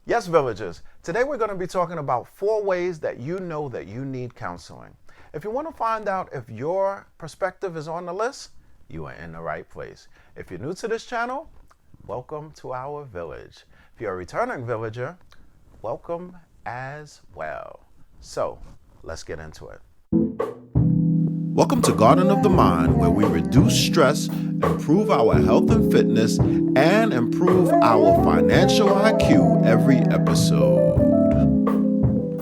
Yes, villagers. Today we're going to be talking about 4 ways that you know that you need counseling. If you want to find out if your perspective is on the list, you are in the right place. If you're new to this channel, welcome to our village. If you're a returning villager, welcome as well. So, let's get into it. Welcome to Garden of the Mind, where we reduce stress, improve our health and fitness, and improve our financial IQ every episode.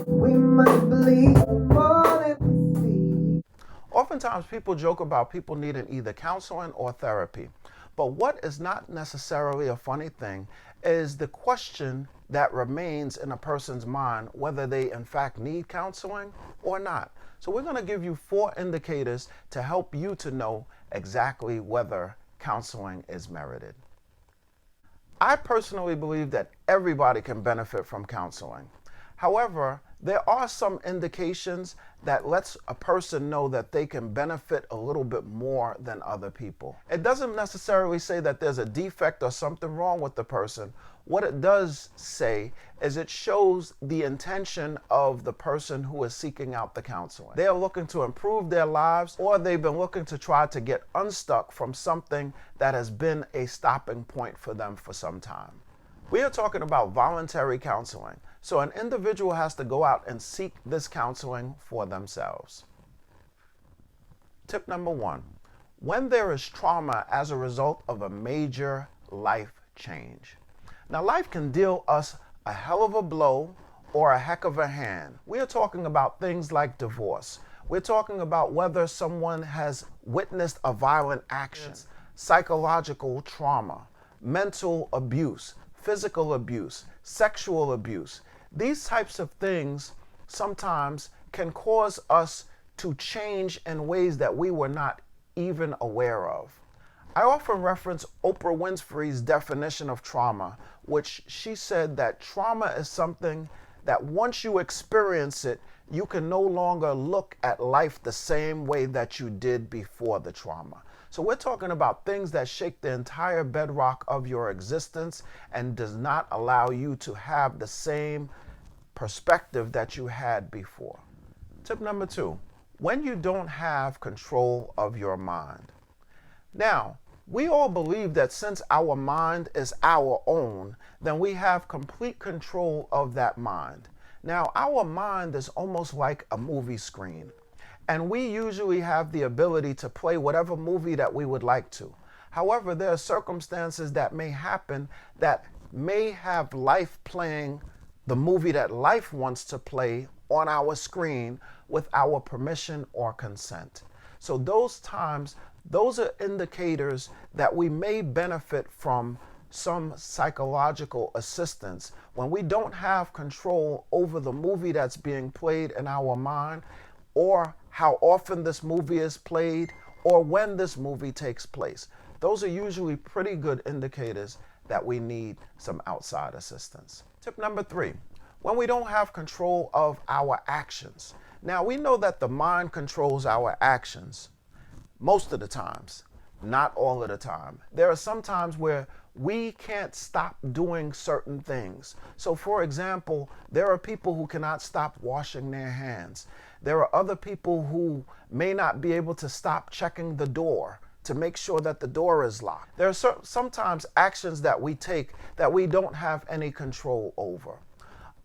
We must believe more than we see. Oftentimes people joke about people needing either counseling or therapy. But what is not necessarily a funny thing is the question that remains in a person's mind whether they in fact need counseling or not. So we're going to give you 4 indicators to help you to know exactly whether counseling is merited. I personally believe that everybody can benefit from counseling. However, there are some indications that lets a person know that they can benefit a little bit more than other people. It doesn't necessarily say that there's a defect or something wrong with the person. What it does say is it shows the intention of the person who is seeking out the counseling. They are looking to improve their lives, or they've been looking to try to get unstuck from something that has been a stopping point for them for some time. We are talking about voluntary counseling. So an individual has to go out and seek this counseling for themselves. Tip number 1, when there is trauma as a result of a major life change. Now, life can deal us a hell of a blow or a heck of a hand. We are talking about things like divorce. We're talking about whether someone has witnessed a violent action, psychological trauma, mental abuse, physical abuse, sexual abuse. These types of things sometimes can cause us to change in ways that we were not even aware of. I often reference Oprah Winfrey's definition of trauma, which she said that trauma is something that once you experience it, you can no longer look at life the same way that you did before the trauma. So we're talking about things that shake the entire bedrock of your existence and does not allow you to have the same perspective that you had before. Tip number 2, when you don't have control of your mind. Now, we all believe that since our mind is our own, then we have complete control of that mind. Now, our mind is almost like a movie screen, and we usually have the ability to play whatever movie that we would like to. However, there are circumstances that may happen that may have life playing the movie that life wants to play on our screen with our permission or consent. So those times, those are indicators that we may benefit from some psychological assistance when we don't have control over the movie that's being played in our mind, or how often this movie is played, or when this movie takes place. Those are usually pretty good indicators that we need some outside assistance. Tip number 3, when we don't have control of our actions. Now, we know that the mind controls our actions most of the times, not all of the time. There are some times where we can't stop doing certain things. So for example, there are people who cannot stop washing their hands. There are other people who may not be able to stop checking the door to make sure that the door is locked. There are sometimes actions that we take that we don't have any control over.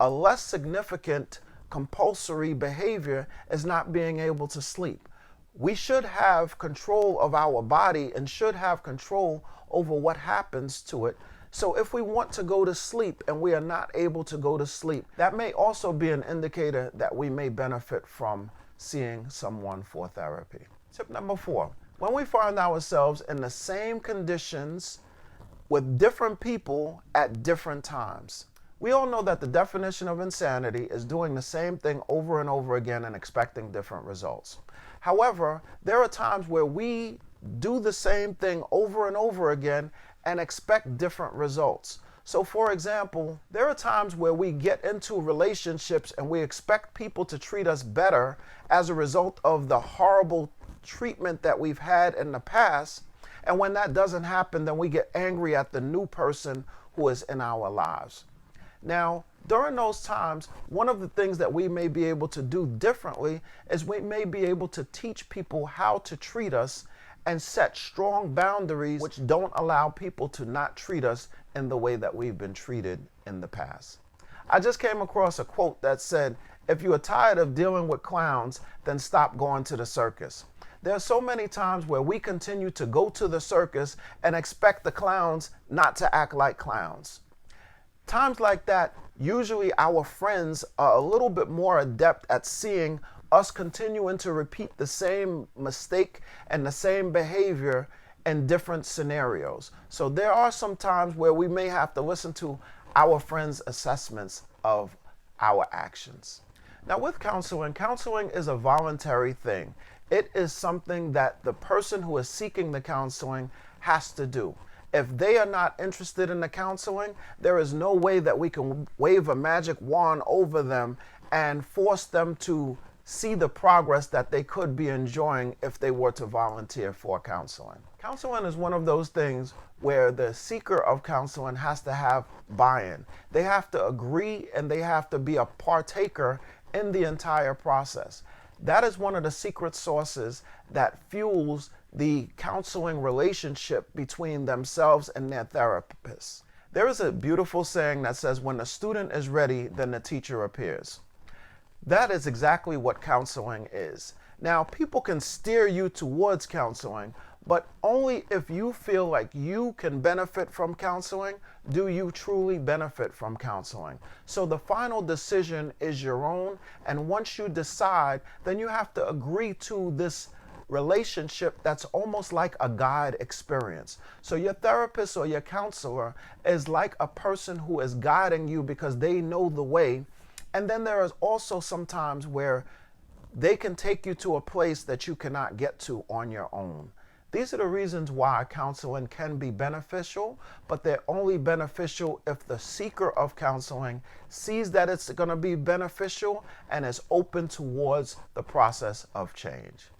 A less significant compulsory behavior is not being able to sleep. We should have control of our body and should have control over what happens to it. So if we want to go to sleep and we are not able to go to sleep, that may also be an indicator that we may benefit from seeing someone for therapy. Tip number 4, when we find ourselves in the same conditions with different people at different times. We all know that the definition of insanity is doing the same thing over and over again and expecting different results. However, there are times where we do the same thing over and over again and expect different results. So for example, there are times where we get into relationships and we expect people to treat us better as a result of the horrible treatment that we've had in the past. And when that doesn't happen, then we get angry at the new person who is in our lives. Now, during those times, one of the things that we may be able to do differently is we may be able to teach people how to treat us and set strong boundaries which don't allow people to not treat us in the way that we've been treated in the past. I just came across a quote that said, "If you are tired of dealing with clowns, then stop going to the circus." There are so many times where we continue to go to the circus and expect the clowns not to act like clowns. Times like that, usually our friends are a little bit more adept at seeing us continuing to repeat the same mistake and the same behavior in different scenarios. So there are some times where we may have to listen to our friends' assessments of our actions. Now with counseling, counseling is a voluntary thing. It is something that the person who is seeking the counseling has to do. If they are not interested in the counseling, there is no way that we can wave a magic wand over them and force them to see the progress that they could be enjoying if they were to volunteer for counseling. Counseling is one of those things where the seeker of counseling has to have buy-in. They have to agree and they have to be a partaker in the entire process. That is one of the secret sources that fuels the counseling relationship between themselves and their therapist. There is a beautiful saying that says, "When the student is ready, then the teacher appears." That is exactly what counseling is. Now, people can steer you towards counseling, but only if you feel like you can benefit from counseling do you truly benefit from counseling. So the final decision is your own, and once you decide, then you have to agree to this relationship that's almost like a guide experience. So your therapist or your counselor is like a person who is guiding you because they know the way. And then there is also some times where they can take you to a place that you cannot get to on your own. These are the reasons why counseling can be beneficial, but they're only beneficial if the seeker of counseling sees that it's going to be beneficial and is open towards the process of change.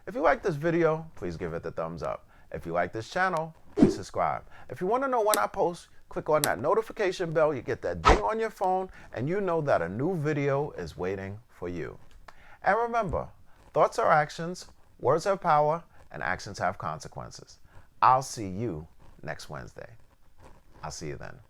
If you like this video, please give it a thumbs up. If you like this channel, please subscribe. If you want to know when I post, click on that notification bell. You get that ding on your phone, and you know that a new video is waiting for you. And remember, thoughts are actions, words have power, and actions have consequences. I'll see you next Wednesday. I'll see you then.